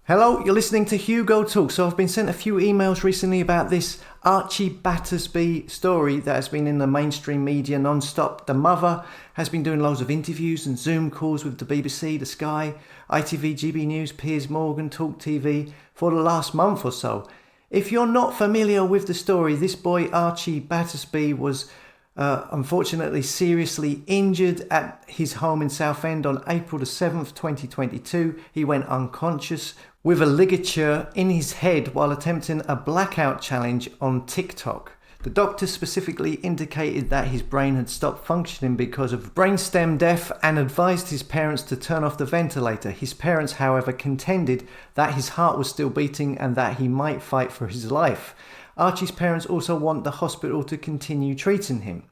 Hello, you're listening to Hugo Talk. So I've been sent a few emails recently about this Archie Battersbee story that has been in the mainstream media non-stop. The mother has been doing loads of interviews and Zoom calls with the BBC, the Sky, ITV, GB News, Piers Morgan, Talk TV for the last month or so. If you're not familiar with the story, this boy Archie Battersbee was unfortunately seriously injured at his home in Southend on April the 7th, 2022. He went unconscious with a ligature in his head while attempting a blackout challenge on TikTok. The doctor specifically indicated that his brain had stopped functioning because of brainstem death and advised his parents to turn off the ventilator. His parents, however, contended that his heart was still beating and that he might fight for his life. Archie's parents also want the hospital to continue treating him.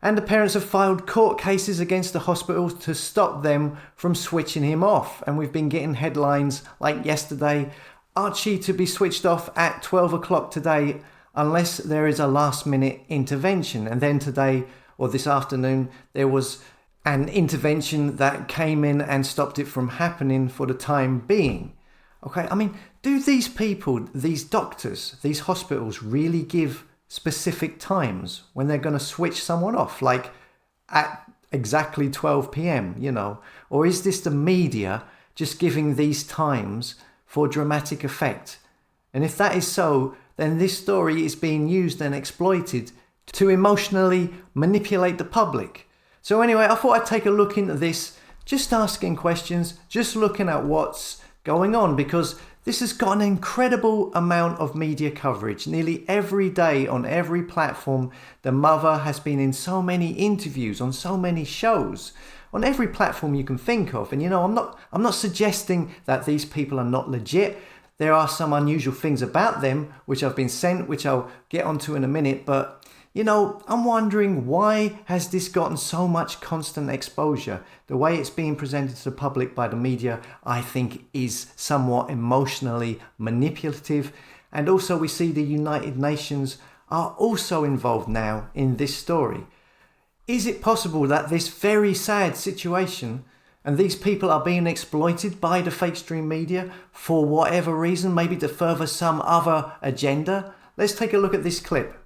And the parents have filed court cases against the hospital to stop them from switching him off. And we've been getting headlines like yesterday, Archie to be switched off at 12 o'clock today unless there is a last minute intervention. And then today or this afternoon, there was an intervention that came in and stopped it from happening for the time being. Okay, I mean, do these people, these doctors, these hospitals really give specific times when they're going to switch someone off, like at exactly 12 p.m, or is this the media just giving these times for dramatic effect? And if that is so, then this story is being used and exploited to emotionally manipulate the public. So anyway, I thought I'd take a look into this, just asking questions, just looking at what's going on, because this has got an incredible amount of media coverage. Nearly every day on every platform, the mother has been in so many interviews, on so many shows, on every platform you can think of. And I'm not suggesting that these people are not legit. There are some unusual things about them which I've been sent, which I'll get onto in a minute. But I'm wondering, why has this gotten so much constant exposure? The way it's being presented to the public by the media, I think, is somewhat emotionally manipulative. And also we see the United Nations are also involved now in this story. Is it possible that this very sad situation and these people are being exploited by the fake stream media for whatever reason, maybe to further some other agenda? Let's take a look at this clip.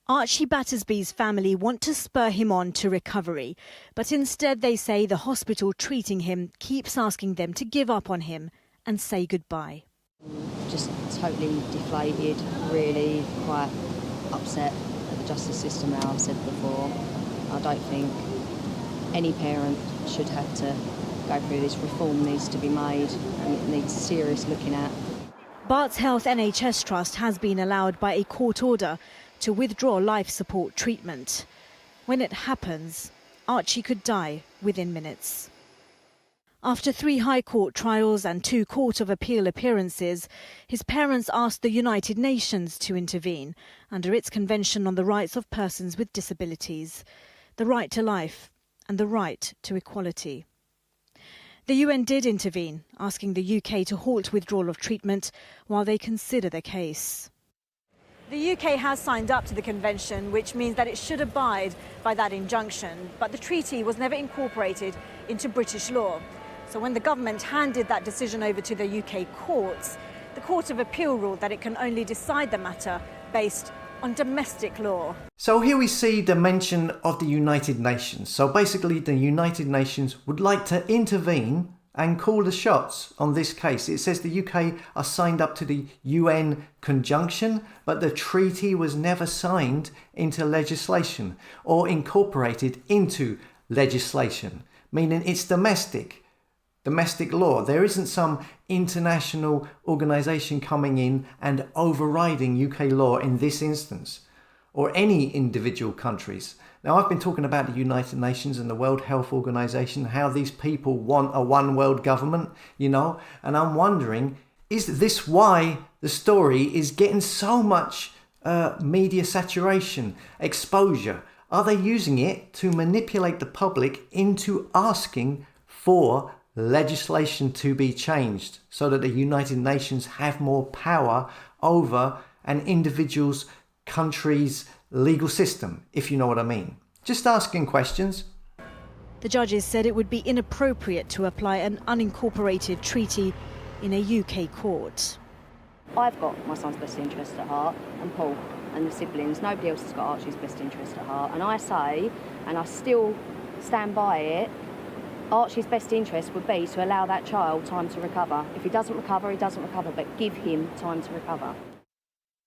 Archie Battersbee's family want to spur him on to recovery, but instead they say the hospital treating him keeps asking them to give up on him and say goodbye. Just totally deflated, really quite upset at the justice system now, I've said before. I don't think any parent should have to go through this. Reform needs to be made and it needs serious looking at. Bart's Health NHS Trust has been allowed by a court order to withdraw life support treatment. When it happens, Archie could die within minutes. After 3 High Court trials and 2 Court of Appeal appearances, his parents asked the United Nations to intervene under its Convention on the Rights of Persons with Disabilities, the right to life and the right to equality. The UN did intervene, asking the UK to halt withdrawal of treatment while they consider the case. The UK has signed up to the convention, which means that it should abide by that injunction. But the treaty was never incorporated into British law. So when the government handed that decision over to the UK courts, the Court of Appeal ruled that it can only decide the matter based on domestic law. So here we see the mention of the United Nations. So basically the United Nations would like to intervene and call the shots on this case. It says the UK are signed up to the UN conjunction, but the treaty was never signed into legislation or incorporated into legislation, meaning it's domestic law. There isn't some international organisation coming in and overriding UK law in this instance, or any individual countries. Now, I've been talking about the United Nations and the World Health Organization, how these people want a one world government, and I'm wondering, is this why the story is getting so much media saturation, exposure? Are they using it to manipulate the public into asking for legislation to be changed so that the United Nations have more power over an individual's country's legal system, if you know what I mean? Just asking questions. The judges said it would be inappropriate to apply an unincorporated treaty in a UK court. I've got my son's best interest at heart, and Paul and the siblings. Nobody else has got Archie's best interest at heart. And I say, and I still stand by it, Archie's best interest would be to allow that child time to recover. If he doesn't recover, he doesn't recover, but give him time to recover.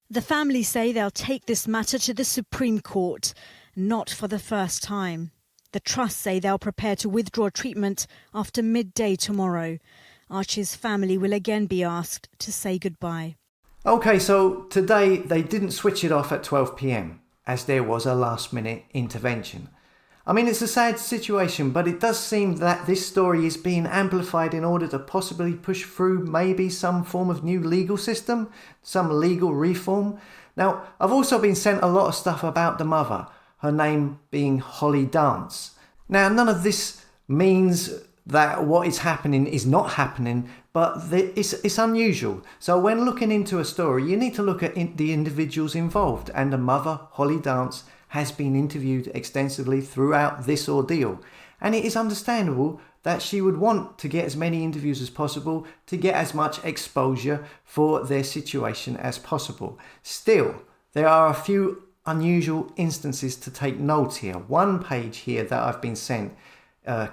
The family say they'll take this matter to the Supreme Court, not for the first time. The Trust say they'll prepare to withdraw treatment after midday tomorrow. Archie's family will again be asked to say goodbye. OK, so today they didn't switch it off at 12 p.m, as there was a last-minute intervention. I mean, it's a sad situation, but it does seem that this story is being amplified in order to possibly push through maybe some form of new legal system, some legal reform. Now, I've also been sent a lot of stuff about the mother, her name being Holly Dance. Now, none of this means that what is happening is not happening, but it's unusual. So when looking into a story, you need to look at the individuals involved, and the mother, Holly Dance, has been interviewed extensively throughout this ordeal. And it is understandable that she would want to get as many interviews as possible to get as much exposure for their situation as possible. Still, there are a few unusual instances to take note here. One page here that I've been sent,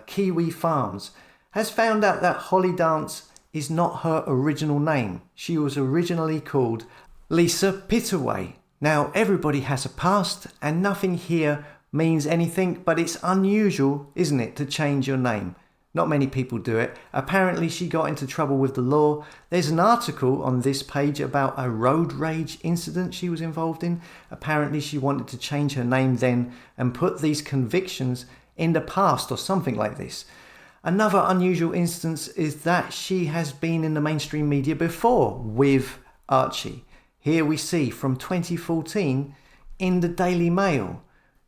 Kiwi Farms, has found out that Holly Dance is not her original name. She was originally called Lisa Pittaway. Now, everybody has a past, and nothing here means anything, but it's unusual, isn't it, to change your name? Not many people do it. Apparently, she got into trouble with the law. There's an article on this page about a road rage incident she was involved in. Apparently, she wanted to change her name then and put these convictions in the past or something like this. Another unusual instance is that she has been in the mainstream media before with Archie. Here we see from 2014 in the Daily Mail,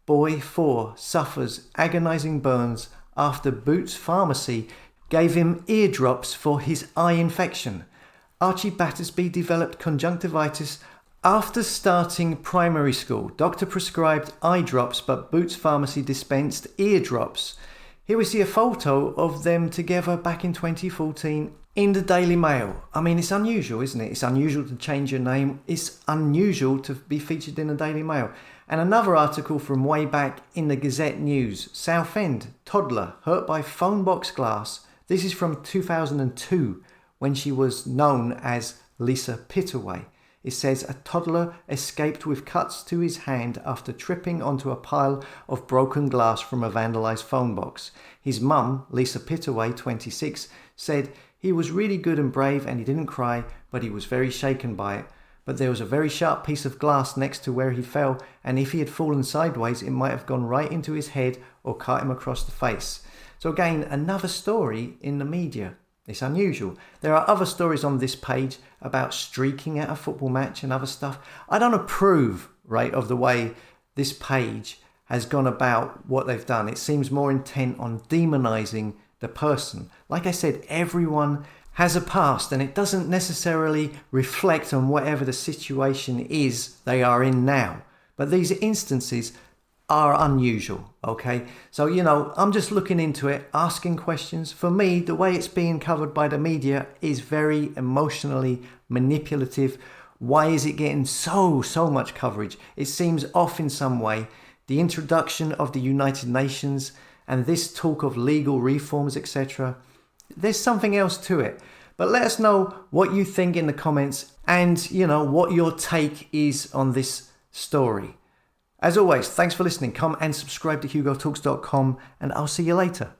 boy 4 suffers agonising burns after Boots Pharmacy gave him eardrops for his eye infection. Archie Battersbee developed conjunctivitis after starting primary school. Doctor prescribed eye drops, but Boots Pharmacy dispensed eardrops. Here we see a photo of them together back in 2014 in the Daily Mail. I mean, it's unusual, isn't it? It's unusual to change your name. It's unusual to be featured in the Daily Mail. And another article from way back in the Gazette News. Southend, toddler hurt by phone box glass. This is from 2002, when she was known as Lisa Pittaway. It says a toddler escaped with cuts to his hand after tripping onto a pile of broken glass from a vandalised phone box. His mum, Lisa Pittaway, 26, said he was really good and brave and he didn't cry, but he was very shaken by it. But there was a very sharp piece of glass next to where he fell, and if he had fallen sideways, it might have gone right into his head or cut him across the face. So again, another story in the media. It's unusual. There are other stories on this page about streaking at a football match and other stuff. I don't approve, right, of the way this page has gone about what they've done. It seems more intent on demonising the person. Like I said, everyone has a past, and it doesn't necessarily reflect on whatever the situation is they are in now. But these instances are unusual, okay? So, I'm just looking into it, asking questions. For me, the way it's being covered by the media is very emotionally manipulative. Why is it getting so much coverage? It seems off in some way. The introduction of the United Nations and this talk of legal reforms, etc. There's something else to it. But let us know what you think in the comments and, what your take is on this story. As always, thanks for listening. Come and subscribe to HugoTalks.com, and I'll see you later.